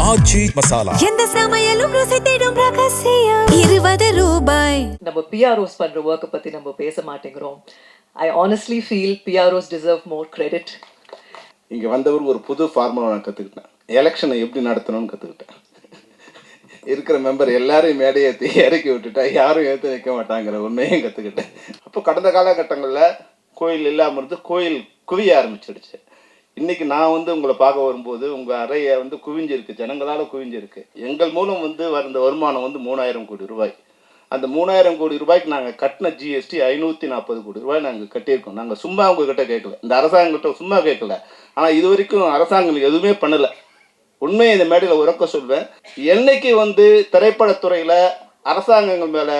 ஆச்சி மசாலா. எந்த சமையலும் ருசி தேடும் ரகசியம் 20 ரூபாய். நம்ம PROs பண்ற ஒர்க்கை பத்தி நம்ம பேச மாட்டேங்கிறோம். I honestly feel PROs deserve more credit. இங்க வந்தவர் ஒரு புது ஃபார்முலா நான் கற்றுக்கிட்டேன். எலெக்ஷனை எப்படி நடத்தணும்னு கற்றுக்கிட்டேன். இருக்கிற மெம்பர் எல்லாரையும் மேடையை இறக்கி விட்டுட்டா யாரும் ஏற்று நிற்க மாட்டாங்கிற உண்மையும் கற்றுக்கிட்டேன். அப்போ கடந்த காலகட்டங்களில் கோயில் இல்லாமல் இருந்து கோயில் குவிய ஆரம்பிச்சிடுச்சு. இன்றைக்கி நான் உங்களை பார்க்க வரும்போது உங்கள் அறையை குவிஞ்சிருக்கு, ஜனங்களால் குவிஞ்சிருக்கு. எங்கள் மூலம் வந்த வருமானம் 3000 கோடி ரூபாய். அந்த 3000 கோடி ரூபாய்க்கு நாங்கள் கட்டின GST 540 கோடி ரூபாய் நாங்கள் கட்டியிருக்கோம். நாங்கள் சும்மா உங்ககிட்ட கேட்கல, இந்த அரசாங்ககிட்ட சும்மா கேட்கல. ஆனால் இது வரைக்கும் அரசாங்கம் எதுவுமே பண்ணலை. உண்மையை இந்த மேடையில் உறக்க சொல்வேன். என்னைக்கு திரைப்படத்துறையில் அரசாங்கங்கள் மேலே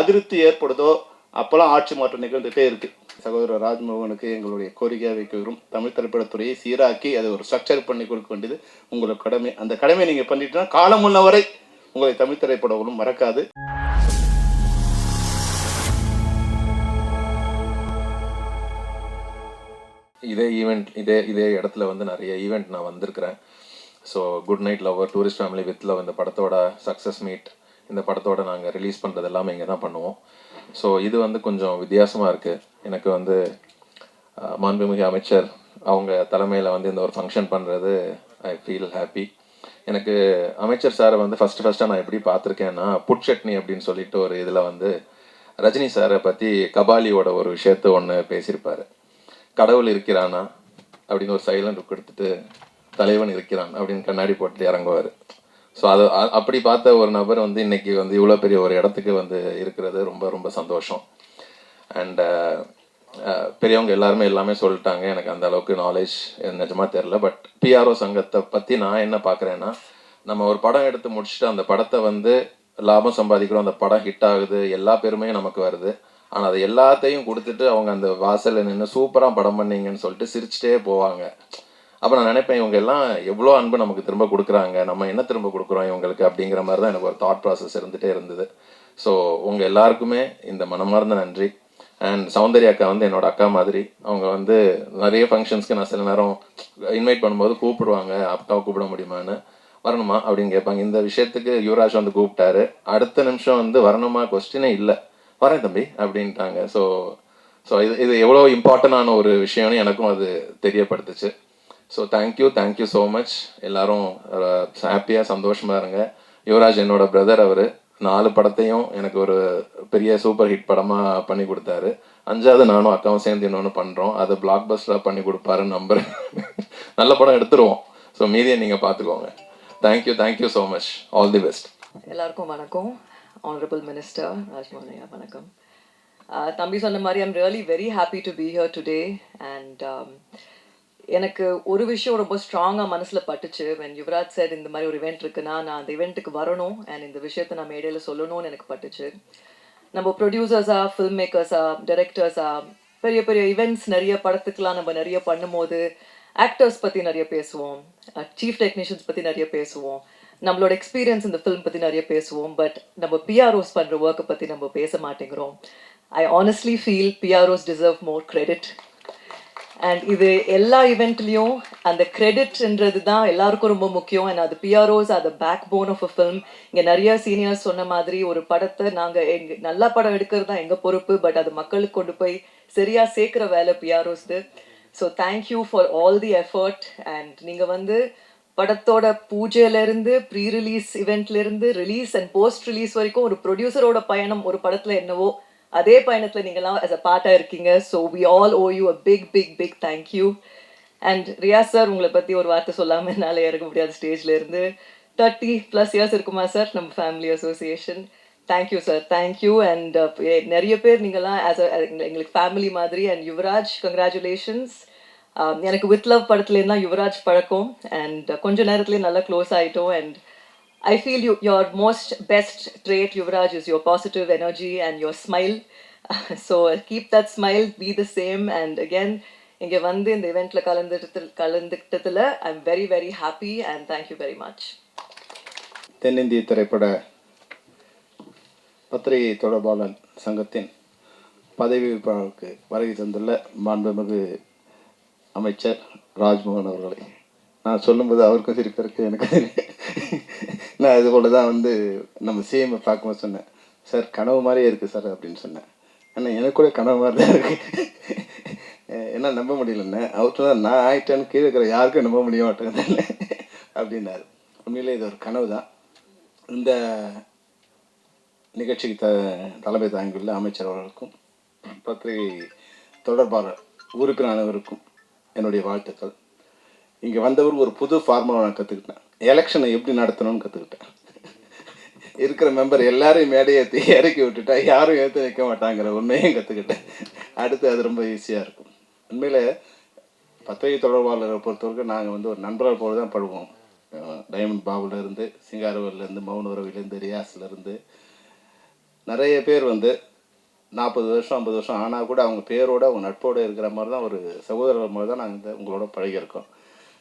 அதிருப்தி ஏற்படுதோ அப்போல்லாம் ஆட்சி மாற்றம் நிகழ்ந்துகிட்டே இருக்குது. சகோதரர் ராஜ்மோகனுக்கு எங்களுடைய கோரிக்கையாக வைக்கிறோம். தமிழ் திரைப்படத்துறையை சீராக்கி அதை ஒரு ஸ்ட்ரக்சர் பண்ணி கொடுக்க வேண்டியது உங்களோட கடமை. அந்த கடமையை நீங்கள் பண்ணிட்டீங்கன்னா காலம் முன்ன வரை உங்களை தமிழ் திரைப்படங்களும் மறக்காது. இதே இடத்துல நிறைய ஈவெண்ட் நான் வந்திருக்கிறேன். So good night lover, tourist family with love, இந்த படத்தோட சக்ஸஸ் மீட், இந்த படத்தோட நாங்கள் ரிலீஸ் பண்ணுறது எல்லாமே இங்கே தான் பண்ணுவோம். ஸோ இது கொஞ்சம் வித்தியாசமாக இருக்குது. எனக்கு மாண்புமிகு அமைச்சர் அவங்க தலைமையில் இந்த ஒரு ஃபங்க்ஷன் பண்ணுறது ஐ ஃபீல் ஹாப்பி. எனக்கு அமைச்சர் சாரை ஃபஸ்ட்டாக நான் எப்படி பார்த்துருக்கேன்னா, புட்சட்னி அப்படின்னு சொல்லிட்டு ஒரு இதில் ரஜினி சாரை பற்றி கபாலியோட ஒரு விஷயத்த ஒன்று பேசியிருப்பார். கடவுள் இருக்கிறானா அப்படின்னு ஒரு சைலண்ட் லுக் எடுத்துட்டு தலைவன் இருக்கிறான் அப்படின்னு கண்ணாடி போட்டு இறங்குவார். ஸோ அப்படி பார்த்த ஒரு நபர் இன்னைக்கு இவ்வளோ பெரிய ஒரு இடத்துக்கு இருக்கிறது ரொம்ப ரொம்ப சந்தோஷம். அண்ட் பெரியவங்க எல்லாமே சொல்லிட்டாங்க. எனக்கு அந்த அளவுக்கு நாலேஜ் நிஜமாக தெரில. பட் PRO சங்கத்தை பற்றி நான் என்ன பார்க்குறேன்னா, நம்ம ஒரு படம் எடுத்து முடிச்சுட்டு அந்த படத்தை லாபம் சம்பாதிக்கிறோம், அந்த படம் ஹிட் ஆகுது, எல்லா பெருமையும் நமக்கு வருது. ஆனால் அது எல்லாத்தையும் கொடுத்துட்டு அவங்க அந்த வாசலில் நின்று சூப்பராக படம் பண்ணீங்கன்னு சொல்லிட்டு சிரிச்சிட்டே போவாங்க. அப்போ நான் நினைப்பேன், இவங்க எல்லாம் எவ்வளோ அன்பு நமக்கு திரும்ப கொடுக்குறாங்க, நம்ம என்ன திரும்ப கொடுக்குறோம் இவங்களுக்கு அப்படிங்கிற மாதிரி தான் எனக்கு ஒரு தாட் ப்ராசஸ் இருந்துகிட்டே இருந்தது. ஸோ உங்கள் எல்லாருக்குமே இந்த மனமார்ந்த நன்றி. அண்ட் சௌந்தர்யா அக்கா என்னோட அக்கா மாதிரி. அவங்க நிறைய ஃபங்க்ஷன்ஸ்க்கு நான் சில நேரம் இன்வைட் பண்ணும்போது கூப்பிடுவாங்க, அக்காவை கூப்பிட முடியுமான்னு, வரணுமா அப்படின்னு கேட்பாங்க. இந்த விஷயத்துக்கு யுவராஜ் கூப்பிட்டாரு. அடுத்த நிமிஷம் வரணுமா கொஸ்டினே இல்லை, வரேன் தம்பி அப்படின்ட்டாங்க. ஸோ இது எவ்வளோ இம்பார்ட்டண்டான ஒரு விஷயம்னு எனக்கும் அது தெரியப்படுத்துச்சு. So thank you so much. எல்லோரும் ஹாப்பியாக சந்தோஷமாக இருங்க. யுவராஜ் என்னோட பிரதர், அவர் 4 படத்தையும் எனக்கு ஒரு பெரிய சூப்பர் ஹிட் படமாக பண்ணி கொடுத்தாரு. 5வது நானும் அக்காவும் சேர்ந்து இன்னொன்று பண்ணுறோம். அதை பிளாக் பஸ்டராக பண்ணி கொடுப்பாருன்னு நம்புறேன். நல்ல படம் எடுத்துருவோம். ஸோ மீதியை நீங்கள் பார்த்துக்கோங்க. Thank you so much. All the best. எல்லாருக்கும் வணக்கம். ஆனரபிள் மினிஸ்டர் ராஜ்மோகன் வணக்கம். தம்பி சொன்ன மாதிரி I'm really very happy to be here today. And எனக்கு ஒரு விஷயம் ரொம்ப ஸ்ட்ராங்காக மனசில் பட்டுச்சு. when யுவராஜ் சார் இந்த மாதிரி ஒரு இவெண்ட் இருக்குன்னா நான் அந்த இவெண்ட்டுக்கு வரணும் அண்ட் இந்த விஷயத்தை நான் மேடையில் சொல்லணும்னு எனக்கு பட்டுச்சு. நம்ம ப்ரொடியூசர்ஸா, ஃபில்ம் மேக்கர்ஸா, டைரக்டர்ஸா, பெரிய பெரிய இவெண்ட்ஸ் நிறைய படத்துக்கெலாம் நம்ம நிறைய பண்ணும்போது ஆக்டர்ஸ் பற்றி நிறைய பேசுவோம், சீஃப் டெக்னீஷியன்ஸ் பற்றி நிறைய பேசுவோம், நம்மளோட எக்ஸ்பீரியன்ஸ் இந்த ஃபில்ம் பற்றி நிறைய பேசுவோம். பட் நம்ம PROs பண்ணுற ஒர்க்கை பற்றி நம்ம பேச மாட்டேங்கிறோம். ஐ honestly feel PROs deserve more credit. And இது எல்லா இவெண்ட்லேயும் அந்த கிரெடிட்ன்றது தான் எல்லாருக்கும் ரொம்ப முக்கியம். அண்ட் அது PROs அது backbone of a film. இங்கே நிறைய சீனியர்ஸ் சொன்ன மாதிரி ஒரு படத்தை நாங்கள் நல்ல படம் எடுக்கிறது தான் எங்கள் பொறுப்பு. பட் அது மக்களுக்கு கொண்டு போய் சரியாக சேர்க்குற வேலை PROஸ்து. So thank you for all the effort. And நீங்கள் படத்தோட பூஜையிலேருந்து ப்ரீ ரிலீஸ் இவெண்ட்லேருந்து ரிலீஸ் அண்ட் போஸ்ட் ரிலீஸ் வரைக்கும் ஒரு ப்ரொடியூசரோட பயணம் ஒரு படத்தில் என்னவோ அதே பயணத்தில் நீங்கள்லாம் as a பார்ட்டாக இருக்கீங்க. So we all owe you a big thank you. And Riyaz sir, உங்களை பற்றி ஒரு வார்த்தை சொல்லாமல் என்னால் இறங்க முடியாது ஸ்டேஜில் இருந்து. 30+ இயர்ஸ் இருக்குமா சார் நம்ம family association. Thank you sir, thank you. And நிறைய பேர் நீங்கள்லாம் எங்களுக்கு ஃபேமிலி மாதிரி. And Yuvaraj, congratulations. எனக்கு வித் லவ் படத்துலேருந்து தான் யுவராஜ் பழக்கம். அண்ட் கொஞ்ச நேரத்துலேயே நல்லா க்ளோஸ் ஆகிட்டோம். And I feel your most best trait, Yuvraj, is your positive energy and your smile. So keep that smile, be the same. And again, இங்கே இந்த இவெண்ட்டில் கலந்துக்கிட்டதில் I'm very happy and thank you very much. தென்னிந்திய திரைப்பட பத்திரிகை தொடர்பாளர் சங்கத்தின் பதவி வருகை தந்துள்ள மாண்புமிகு அமைச்சர் ராஜ்மோகன் அவர்களை நான் சொல்லும்போது அவருக்கும் சிரிப்பு இருக்குது எனக்கு. நான் இது போல் தான் வந்து நம்ம சிஎம்ஐ பார்க்கும்போது சொன்னேன், சார் கனவு மாதிரியே இருக்குது சார் அப்படின்னு சொன்னேன். ஆனால் எனக்கு கூட கனவு மாதிரி தான் இருக்குது. என்ன நம்ப முடியலண்ணே. அவர் சொன்னால் நான் ஆகிட்டேன்னு கீழே இருக்கிற யாருக்கும் நம்ப முடிய மாட்டேங்குதுன்னு அப்படின்னாரு. உண்மையிலே இது ஒரு கனவு தான். இந்த நிகழ்ச்சிக்கு தலைமை தாங்கியுள்ள அமைச்சர் அவர்களுக்கும் பத்திரிகை தொடர்பாளர் உறுப்பினர் அனைவருக்கும் என்னுடைய வாழ்த்துக்கள். இங்கே வந்தவர் ஒரு புது ஃபார்முலா நான் கற்றுக்கிட்டேன். எலெக்ஷனை எப்படி நடத்தணும்னு கற்றுக்கிட்டேன். இருக்கிற மெம்பர் எல்லாரையும் மேடையை இறக்கி விட்டுட்டா யாரும் ஏற்று நிற்க மாட்டாங்கிற உண்மையும் கற்றுக்கிட்டேன். அடுத்து அது ரொம்ப ஈஸியாக இருக்கும். உண்மையில் பத்திரிகை தொடர்பாளரை பொறுத்தவரைக்கும் நாங்கள் வந்து ஒரு நண்பர்கள் போல தான் படுவோம். டைமண்ட் பாபுலேருந்து, சிங்காரவேலேருந்து, மௌன உறவிலேருந்து, ரியாஸ்லேருந்து நிறைய பேர் வந்து 40 வருஷம் 50 வருஷம் ஆனால் கூட அவங்க பேரோட அவங்க நட்போடு இருக்கிற மாதிரி தான், ஒரு சகோதரர் மாதிரி தான் நாங்கள் உங்களோட பழகியிருக்கோம்.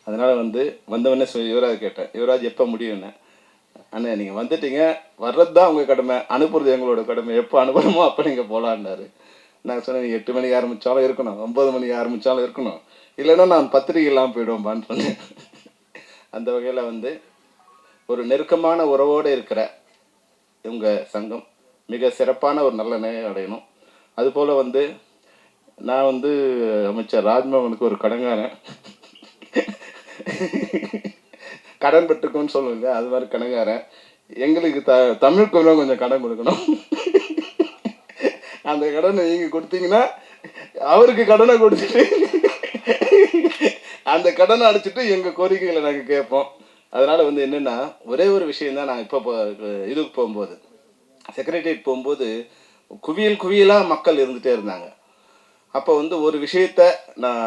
அதனால் வந்து வந்தவொடனே யுவராஜ் கேட்டேன், யுவராஜ் எப்போ முடியும்னு. அண்ணே நீங்கள் வந்துட்டீங்க, வர்றது தான் உங்கள் கடமை, அனுப்புறது எங்களோட கடமை, எப்போ அனுப்பணுமோ அப்போ நீங்கள் போகலான்னாரு. நான் சொன்னேன், நீங்கள் 8 மணிக்கு ஆரம்பித்தாலும் இருக்கணும், 9 மணிக்கு ஆரம்பித்தாலும் இருக்கணும், இல்லைன்னா நான் பத்திரிகை இல்லாமல் போயிடுவோம்பான்னு சொன்னேன். அந்த வகையில் வந்து ஒரு நெருக்கமான உறவோடு இருக்கிற உங்கள் சங்கம் மிக சிறப்பான ஒரு நல்ல நிலை அடையணும். அதுபோல் வந்து நான் வந்து அமைச்சர் ராஜ்மோகனுக்கு ஒரு கடங்காரன், கடன் பெற்றுக்கோன்னு சொல்லுங்க, அது மாதிரி கடங்காரன். எங்களுக்கு தமிழ் கொஞ்சம் கடன் கொடுக்கணும். அந்த கடனை நீங்கள் கொடுத்தீங்கன்னா அவருக்கு கடனை கொடுத்துட்டு அந்த கடனை அடிச்சுட்டு எங்கள் கோரிக்கைகளை நாங்கள் கேட்போம். அதனால் வந்து என்னென்னா, ஒரே ஒரு விஷயந்தான். நான் இப்போ இதுக்கு போகும்போது, செக்ரட்டரியேட் போகும்போது குவியலாக மக்கள் இருந்துகிட்டே இருந்தாங்க. அப்போ வந்து ஒரு விஷயத்த நான்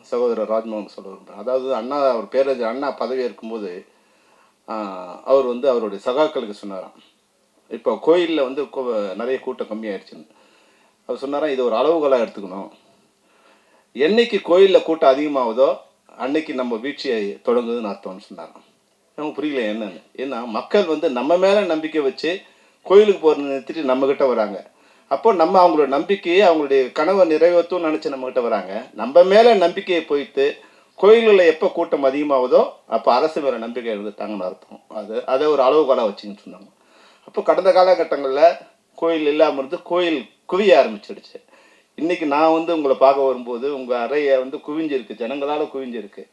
சகோதரர் ராஜ்மோகன் சொல்ல விரும்புகிறேன். அதாவது அண்ணா, அவர் பேரறிஞர் அண்ணா பதவி இருக்கும்போது அவர் வந்து அவருடைய சகாக்களுக்கு சொன்னாராம், இப்போ கோயிலில் வந்து நிறைய கூட்டம் கம்மியாயிடுச்சுன்னு. அவர் சொன்னாராம், இது ஒரு அளவுகோலாக எடுத்துக்கணும். என்னைக்கு கோயிலில் கூட்டம் அதிகமாகுதோ அன்னைக்கு நம்ம வீழ்ச்சியை தொடங்குதுன்னு அர்த்தம்னு சொன்னாராம். நமக்கு புரியல என்னன்னு. ஏன்னா மக்கள் வந்து நம்ம மேலே நம்பிக்கை வச்சு கோயிலுக்கு போகிறத நிறுத்திட்டு நம்மக்கிட்ட வராங்க. அப்போ நம்ம அவங்களோட நம்பிக்கையை, அவங்களுடைய கனவை நிறைவேற்றும்னு நினச்சி நம்மக்கிட்ட வராங்க. நம்ம மேலே நம்பிக்கையை போய்த்து கோயில்களில் எப்போ கூட்டம் அதிகமாகுதோ அப்போ அரசு மேலே நம்பிக்கை இருந்துட்டாங்கன்னு அர்த்தம். அதை ஒரு அளவுகோலாக வச்சுன்னு சொன்னாங்க. அப்போ கடந்த காலகட்டங்களில் கோயில் இல்லாமல் இருந்து கோயில் குவிய ஆரம்பிச்சிடுச்சு. இன்றைக்கி நான் வந்து உங்களை பார்க்க வரும்போது உங்கள் அறையை வந்து குவிஞ்சிருக்கு, ஜனங்களால் குவிஞ்சிருக்கு.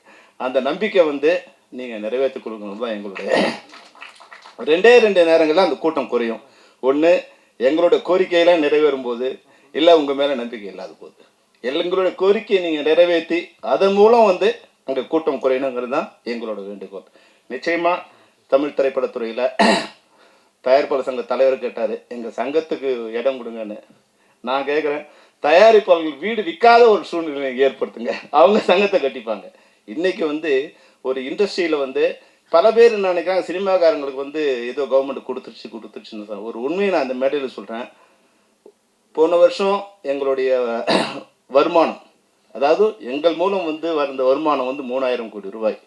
அந்த நம்பிக்கை வந்து நீங்கள் நிறைவேற்றி கொடுக்கணும் தான் எங்களுடைய. 2 நேரங்களில் அந்த கூட்டம் குறையும். ஒன்று, எங்களோட கோரிக்கையெல்லாம் நிறைவேறும் போது, இல்லை உங்கள் மேலே நம்பிக்கை இல்லாத போது. எங்களோட கோரிக்கையை நீங்கள் நிறைவேற்றி அதன் மூலம் வந்து அங்கே கூட்டம் குறையணுங்கிறது தான் எங்களோட வேண்டுகோள். நிச்சயமாக தமிழ் திரைப்படத்துறையில் தயாரிப்பாளர் சங்க தலைவர் கேட்டார், எங்கள் சங்கத்துக்கு இடம் கொடுங்கன்னு. நான் கேட்குறேன், தயாரிப்பாளர்கள் வீடு விற்காத ஒரு சூழ்நிலை ஏற்படுத்துங்க, அவங்க சங்கத்தை கட்டிப்பாங்க. இன்றைக்கி வந்து ஒரு இண்டஸ்ட்ரியில் வந்து பல பேர் என்ன நினைக்கிறாங்க, சினிமாக்காரங்களுக்கு வந்து ஏதோ கவர்மெண்ட் கொடுத்துருச்சுன்னு தான். ஒரு உண்மையை நான் அந்த மேடையில் சொல்கிறேன். போன வருஷம் எங்களுடைய வருமானம், அதாவது எங்கள் மூலம் வந்து வந்த வருமானம் வந்து 3000 கோடி ரூபாய்.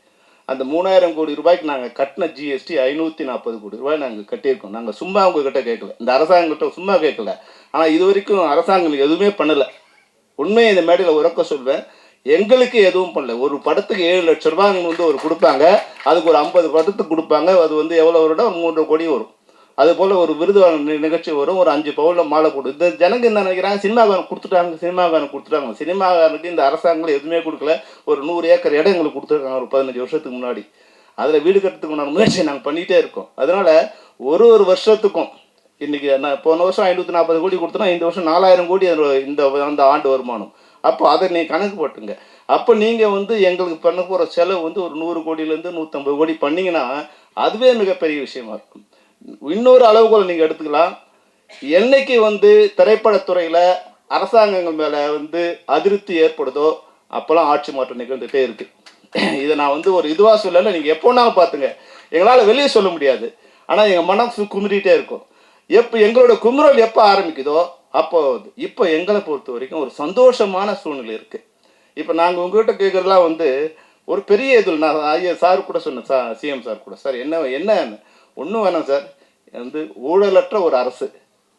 அந்த 3000 கோடி ரூபாய்க்கு நாங்கள் கட்டின ஜிஎஸ்டி 540 கோடி ரூபாய் நாங்கள் கட்டியிருக்கோம். நாங்கள் சும்மா உங்ககிட்ட கேட்கல, இந்த அரசாங்ககிட்ட சும்மா கேட்கல. ஆனால் இது வரைக்கும் அரசாங்கம் எதுவுமே பண்ணலை. உண்மையை இந்த மேடையில் உறக்க சொல்வேன், எங்களுக்கு எதுவும் பண்ணல. ஒரு படத்துக்கு 7 லட்சம் ரூபாய் வந்து ஒரு கொடுப்பாங்க, அதுக்கு ஒரு 50 படத்துக்கு கொடுப்பாங்க. அது வந்து எவ்வளோ வருடம், ஒரு 3 கோடி வரும். அதுபோல் ஒரு விருது நிகழ்ச்சி வரும், ஒரு 5 பவுனில் மாலை போடு. இந்த ஜனங்க என்ன நினைக்கிறாங்க, சினிமாக்காரன் கொடுத்துட்டாங்க. சினிமாக்காரனுக்கு இந்த அரசாங்கம் எதுவுமே கொடுக்கல. ஒரு 100 ஏக்கர் இடம் எங்களுக்கு கொடுத்துருக்காங்க ஒரு 15 வருஷத்துக்கு முன்னாடி. அதில் வீடு கட்டுறதுக்கு முயற்சி நாங்கள் பண்ணிகிட்டே இருக்கோம். அதனால் ஒரு வருஷத்துக்கும் இன்றைக்கி நான் போன வருஷம் 540 கோடி கொடுத்தோன்னா இந்த வருஷம் 4000 கோடி அந்த ஆண்டு வருமானம். அப்போ அதை நீங்கள் கணக்கு போட்டுங்க. அப்போ நீங்கள் வந்து எங்களுக்கு பண்ண போகிற செலவு வந்து ஒரு 100 கோடியிலேருந்து 150 கோடி பண்ணிங்கன்னா அதுவே மிகப்பெரிய விஷயமா இருக்கும். இன்னொரு அளவுகோல் நீங்கள் எடுத்துக்கலாம். என்னைக்கு வந்து திரைப்படத்துறையில் அரசாங்கங்கள் மேலே வந்து அதிருப்தி ஏற்படுதோ அப்போல்லாம் ஆட்சி மாற்றம் நிகழ்ந்துகிட்டே இருக்குது. இதை நான் வந்து ஒரு இதுவாக சொல்லலை, நீங்கள் எப்போனாலும் பார்த்துங்க. எங்களால் வெளியே சொல்ல முடியாது, ஆனால் எங்கள் மனசு குமுறிட்டே இருக்கும். எங்களோட குமுறல் எப்போ ஆரம்பிக்குதோ அப்போ இப்போ எங்களை பொறுத்த வரைக்கும் ஒரு சந்தோஷமான சூழ்நிலை இருக்குது. இப்போ நாங்கள் உங்கள்கிட்ட கேட்குறதுலாம் வந்து ஒரு பெரிய இதில் நான் ஐயா சார் கூட சொன்னேன், சிஎம் சார் கூட, சார் என்ன ஒன்றும் வேணாம் சார், வந்து ஊழலற்ற ஒரு அரசு,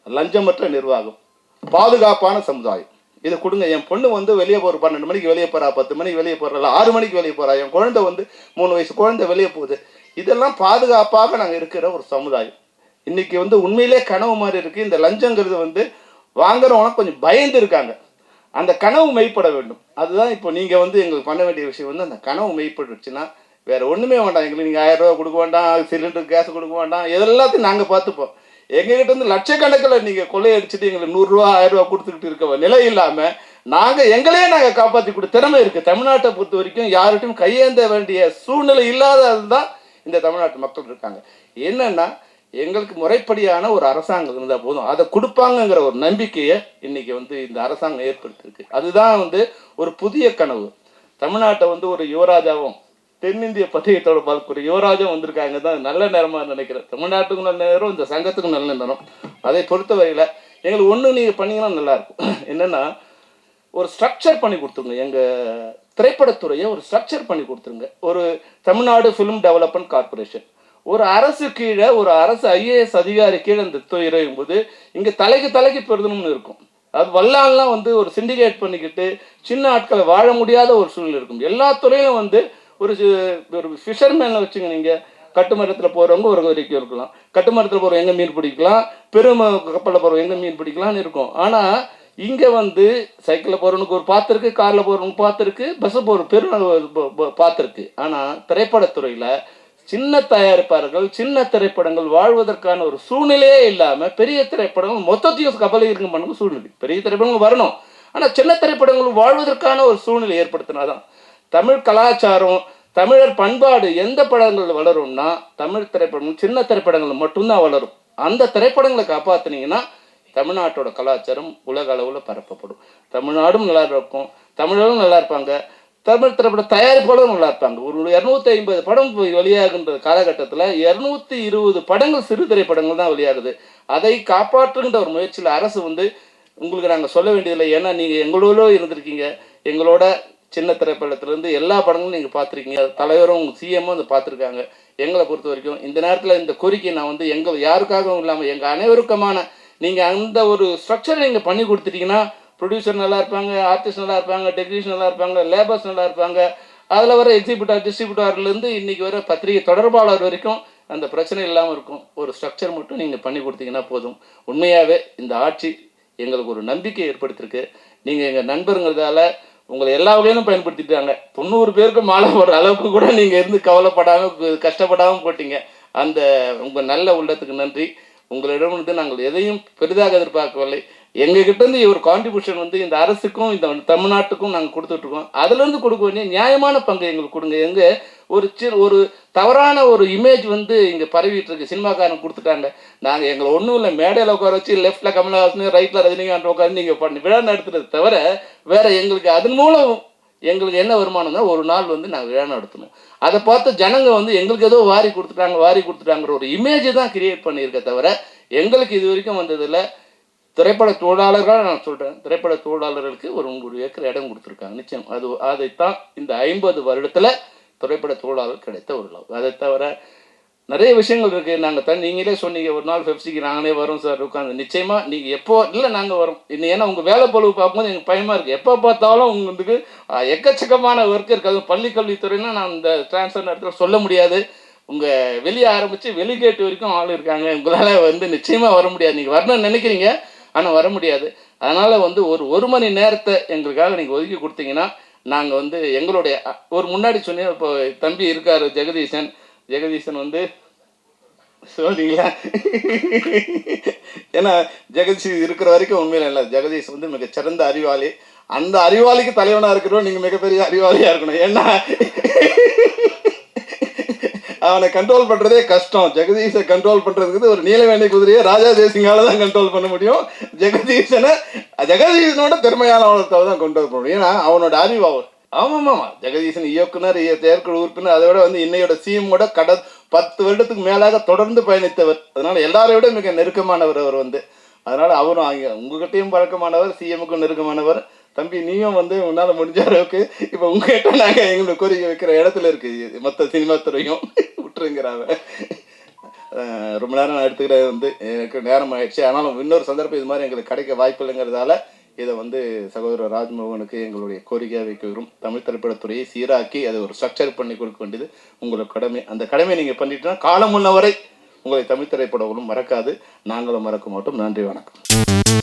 லஞ்சமற்ற நிர்வாகம், பாதுகாப்பான சமுதாயம், இதை கொடுங்க. என் பொண்ணு வந்து வெளியே போகிற 12 மணிக்கு வெளியே போகிறா, 10 மணிக்கு வெளியே போகிறா, 6 மணிக்கு வெளியே போகிறா, என் குழந்தை வந்து 3 வயசு குழந்தை வெளியே போகுது. இதெல்லாம் பாதுகாப்பாக நாங்கள் இருக்கிற ஒரு சமுதாயம். இன்றைக்கி வந்து உண்மையிலே கனவு மாதிரி இருக்குது. இந்த லஞ்சங்கிறது வந்து வாங்குறவங்க கொஞ்சம் பயந்து இருக்காங்க. அந்த கனவு மெய்ப்பட வேண்டும். அதுதான் இப்போ நீங்கள் வந்து எங்களுக்கு பண்ண வேண்டிய விஷயம் வந்து அந்த கனவு மெய்ப்பட்டுச்சுன்னா வேறு ஒன்றுமே வேண்டாம். எங்களுக்கு நீங்கள் 1000 ரூபா கொடுக்க வேண்டாம், சிலிண்டர் கேஸ் கொடுக்க வேண்டாம், இதெல்லாத்தையும் நாங்கள் பார்த்துப்போம். எங்ககிட்ட வந்து லட்சக்கணக்கில் நீங்கள் கொள்ளையடிச்சிட்டு எங்களுக்கு 100 ரூபா 1000 ரூபா கொடுத்துக்கிட்டு இருக்க நிலை இல்லாமல் நாங்கள் காப்பாற்றி கொடுத்த திறமை இருக்குது. தமிழ்நாட்டை பொறுத்த வரைக்கும் யார்கிட்டையும் கையேந்த வேண்டிய சூழ்நிலை இல்லாதது தான் இந்த தமிழ்நாட்டு மக்கள் இருக்காங்க. என்னென்னா எங்களுக்கு முறைப்படியான ஒரு அரசாங்கம் இருந்தால் போதும், அதை கொடுப்பாங்கங்கிற ஒரு நம்பிக்கையை இன்றைக்கி வந்து இந்த அரசாங்கம் ஏற்படுத்தியிருக்கு. அதுதான் வந்து ஒரு புதிய கனவு. தமிழ்நாட்டை வந்து ஒரு யுவராஜாவும் தென்னிந்திய பத்திரிகைத்தோட பார்க்க யுவராஜும் வந்திருக்காங்க தான் நல்ல நேரமாக நினைக்கிறேன். தமிழ்நாட்டுக்கும் நல்ல நேரம், இந்த சங்கத்துக்கும் நல்ல நேரம். அதை பொறுத்தவரையில் எங்களுக்கு ஒன்று நீங்கள் பண்ணிங்கன்னா நல்லாயிருக்கும். என்னென்னா ஒரு ஸ்ட்ரக்சர் பண்ணி கொடுத்துருங்க. எங்கள் திரைப்படத்துறையை ஒரு ஸ்ட்ரக்சர் பண்ணி கொடுத்துருங்க. ஒரு தமிழ்நாடு ஃபிலிம் டெவலப்மெண்ட் கார்பரேஷன், ஒரு அரசு கீழே ஒரு அரசு IAS அதிகாரி கீழே இந்த துறையும் போது இங்கே தலைக்கு பெருதணும்னு இருக்கும். அது வல்லாலாம் வந்து ஒரு சிண்டிகேட் பண்ணிக்கிட்டு சின்ன ஆட்களை வாழ முடியாத ஒரு சூழ்நிலை இருக்கும். எல்லா துறையிலும் வந்து ஒரு ஃபிஷர்மேனை வச்சுங்க. நீங்கள் கட்டுமரத்தில் போகிறவங்க ஒரு வரைக்கும் இருக்கலாம், கட்டுமரத்தில் போகிறவங்க எங்கே மீன் பிடிக்கலாம், பெருமை கப்பலில் போகிறவங்க எங்கே மீன் பிடிக்கலாம்னு இருக்கும். ஆனால் இங்கே வந்து சைக்கிளில் போகிறவனுக்கு ஒரு பார்த்துருக்கு, காரில் போகிறவனுக்கு பார்த்துருக்கு, பஸ்ஸில் போகிற பெரும் பார்த்துருக்கு. ஆனால் திரைப்படத்துறையில் சின்ன தயாரிப்பாளர்கள் சின்ன திரைப்படங்கள் வாழ்வதற்கான ஒரு சூழ்நிலையே இல்லாமல் பெரிய திரைப்படங்கள் மொத்தத்தையும் கபலி இருக்கும் பண்ணுங்க சூழ்நிலை. பெரிய திரைப்படங்கள் வரணும், ஆனால் சின்ன திரைப்படங்கள் வாழ்வதற்கான ஒரு சூழ்நிலை ஏற்படுத்தினாதான் தமிழ் கலாச்சாரம் தமிழர் பண்பாடு எந்த படங்கள் வளரும்னா தமிழ் திரைப்படங்கள் சின்ன திரைப்படங்கள் மட்டும்தான் வளரும். அந்த திரைப்படங்களை காப்பாற்றினீங்கன்னா தமிழ்நாட்டோட கலாச்சாரம் உலக அளவில் பரப்பப்படும். தமிழ்நாடும் நல்லா இருக்கும், தமிழரும் நல்லா இருப்பாங்க, தமிழ் திரைப்பட தயாரிப்பாளரும் நல்லா இருப்பாங்க. ஒரு 250 படம் வெளியாகின்ற காலகட்டத்தில் 220 படங்கள் சிறு திரைப்படங்கள் தான் வெளியாகுது. அதை காப்பாற்றுகின்ற ஒரு முயற்சியில் அரசு வந்து உங்களுக்கு நாங்கள் சொல்ல வேண்டியதில்லை. ஏன்னா நீங்கள் எங்களோட இருந்திருக்கீங்க, எங்களோட சின்ன திரைப்படத்துலேருந்து எல்லா படங்களும் நீங்கள் பார்த்துருக்கீங்க, தலைவரும் CMமும் அதை பார்த்துருக்காங்க. எங்களை பொறுத்த வரைக்கும் இந்த நேரத்தில் இந்த கோரிக்கை நான் வந்து எங்கள் யாருக்காகவும் இல்லாமல் எங்கள் அனைவருக்குமான நீங்கள் அந்த ஒரு ஸ்ட்ரக்சரை நீங்கள் பண்ணி கொடுத்துட்டீங்கன்னா ப்ரொடியூசர் நல்லா இருப்பாங்க, ஆர்டிஸ்ட் நல்லா இருப்பாங்க, டெக்னீஷியன் நல்லா இருப்பாங்க, லேபர்ஸ் நல்லா இருப்பாங்க, அதில் வர எக்ஸிபியூட்டர் டிஸ்ட்ரிபியூட்டர்லேருந்து இன்றைக்கி வர பத்திரிகை தொடர்பாளர் வரைக்கும் அந்த பிரச்சனை இல்லாமல் இருக்கும். ஒரு ஸ்ட்ரக்சர் மட்டும் நீங்கள் பண்ணி கொடுத்தீங்கன்னா போதும். உண்மையாகவே இந்த ஆட்சி எங்களுக்கு ஒரு நம்பிக்கை ஏற்படுத்தியிருக்கு. நீங்கள் எங்கள் நண்பருங்கிறதால உங்களை எல்லா வகையிலும் பயன்படுத்திட்டாங்க. 90 பேருக்கு மாலை போடுற அளவுக்கு கூட நீங்கள் இருந்து கவலைப்படாமல் கஷ்டப்படாமல் போட்டீங்க. அந்த உங்கள் நல்ல உள்ளத்துக்கு நன்றி. உங்களிடம் நாங்கள் எதையும் பெரிதாக எதிர்பார்க்கவில்லை. எங்ககிட்டேருந்து ஒரு கான்ட்ரிபியூஷன் வந்து இந்த அரசுக்கும் இந்த தமிழ்நாட்டுக்கும் நாங்கள் கொடுத்துட்ருக்கோம். அதுலேருந்து கொடுக்க வேண்டிய நியாயமான பங்கு எங்களுக்கு கொடுங்க. எங்கே ஒரு தவறான ஒரு இமேஜ் வந்து இங்கே பரவிட்டு இருக்கு. சினிமாக்காரன் கொடுத்துட்டாங்க, நாங்கள் எங்களை ஒன்றும் இல்லை மேடையில் உட்கார வச்சு லெஃப்டில் கமலஹாசன் ரைட்டில் ரஜினிகாந்த் உட்காந்து நீங்கள் பண்ணி விழா நடத்துறது தவிர வேறு எங்களுக்கு அதன் மூலம் எங்களுக்கு என்ன வருமானம்னா ஒரு நாள் வந்து நாங்கள் விழா நடத்தணும். அதை பார்த்து ஜனங்க வந்து எங்களுக்கு ஏதோ வாரி கொடுத்துட்டாங்கிற ஒரு இமேஜை தான் கிரியேட் பண்ணியிருக்க தவிர எங்களுக்கு இது வரைக்கும் வந்ததில் திரைப்பட தொழிலாளர்கள் நான் சொல்கிறேன், திரைப்பட தொழிலாளர்களுக்கு ஒரு 100 ஏக்கர் இடம் கொடுத்துருக்காங்க. நிச்சயம் அதைத்தான் இந்த 50 வருடத்தில் திரைப்பட தொழிலாளர் கிடைத்த ஒரு லாபம். அதை தவிர நிறைய விஷயங்கள் இருக்குது. நாங்கள் நீங்களே சொன்னீங்க ஒரு நாள் பெப்சிக்கு நாங்களே வரோம் சார் உட்காந்து. நிச்சயமாக நீங்கள் எப்போ இல்லை நாங்கள் வரோம். இன்னும் ஏன்னா உங்கள் வேலை பொழுது பார்க்கும்போது எங்களுக்கு பயமாக இருக்குது. எப்போ பார்த்தாலும் உங்களுக்கு எக்கச்சக்கமான ஒர்க் இருக்காது. பள்ளிக்கல்வித்துறைன்னா நான் இந்த டிரான்ஸ்ஃபர் நேரத்தில் சொல்ல முடியாது. உங்கள் வெளியே ஆரம்பித்து வெளிகேட்டு வரைக்கும் ஆள் இருக்காங்க. உங்களால் வந்து நிச்சயமாக வர முடியாது. நீங்கள் வரணும்னு நினைக்கிறீங்க, ஆனால் வர முடியாது. அதனால் வந்து ஒரு மணி நேரத்தை எங்களுக்காக நீங்கள் ஒதுக்கி கொடுத்தீங்கன்னா நாங்கள் வந்து எங்களுடைய ஒரு முன்னாடி சொன்னேன். இப்போ தம்பி இருக்கார் ஜெகதீசன் வந்து சொல்றீங்களா? ஏன்னா ஜெகதீஷ் இருக்கிற வரைக்கும் உண்மையில இல்லை. ஜெகதீஷ் வந்து மிகச்சிறந்த அறிவாளி. அந்த அறிவாளிக்கு தலைவனாக இருக்கிறோம். நீங்கள் மிகப்பெரிய அறிவாளியாக இருக்கணும். ஏன்னா அவனை கண்ட்ரோல் பண்ணுறதே கஷ்டம். ஜெகதீஷை கண்ட்ரோல் பண்ணுறதுக்கு ஒரு நீலவேணி குதிரையை ராஜா தேசிங்கால தான் கண்ட்ரோல் பண்ண முடியும். ஜெகதீஷனோட திறமையானவனத்தை தான் கண்ட்ரோல் பண்ண முடியும். ஏன்னா அவனோட அறிவு அவர். ஆமாம், ஜெகதீசன் இயக்குனர், செயற்குழு உறுப்பினர், அதை விட வந்து இன்னையோட CMோட 10 வருடத்துக்கு மேலாக தொடர்ந்து பயணித்தவர். அதனால் எல்லாரையும் விட மிக நெருக்கமானவர் அவர் வந்து. அதனால் அவரும் உங்ககிட்டையும் பழக்கமானவர், CMக்கும் நெருக்கமானவர். தம்பி நீயும் வந்து உன்னால் முடிஞ்ச அளவுக்கு இப்போ உங்ககிட்ட நாங்கள் எங்களுக்கு கோரிக்கை வைக்கிற இடத்துல இருக்குது மொத்த சினிமா துறையும் விட்டுருங்கிறாங்க. ரொம்ப நேரம் நான் எடுத்துக்கிற வந்து எனக்கு நேரம் ஆயிடுச்சு. ஆனாலும் இன்னொரு சந்தர்ப்பம் இது மாதிரி எங்களுக்கு கிடைக்க வாய்ப்பு இல்லைங்கிறதால இதை வந்து சகோதரர் ராஜ்மோகனுக்கு எங்களுடைய கோரிக்கையாக வைக்கிறோம். தமிழ் திரைப்படத்துறையை சீராக்கி அதை ஒரு ஸ்ட்ரக்சர் பண்ணி கொடுக்க வேண்டியது உங்களோட கடமை. அந்த கடமையை நீங்கள் பண்ணிட்டீங்கன்னா காலம் உள்ள வரை உங்களை தமிழ் திரைப்படம் மறக்காது, நாங்களும் மறக்க மாட்டோம். நன்றி, வணக்கம்.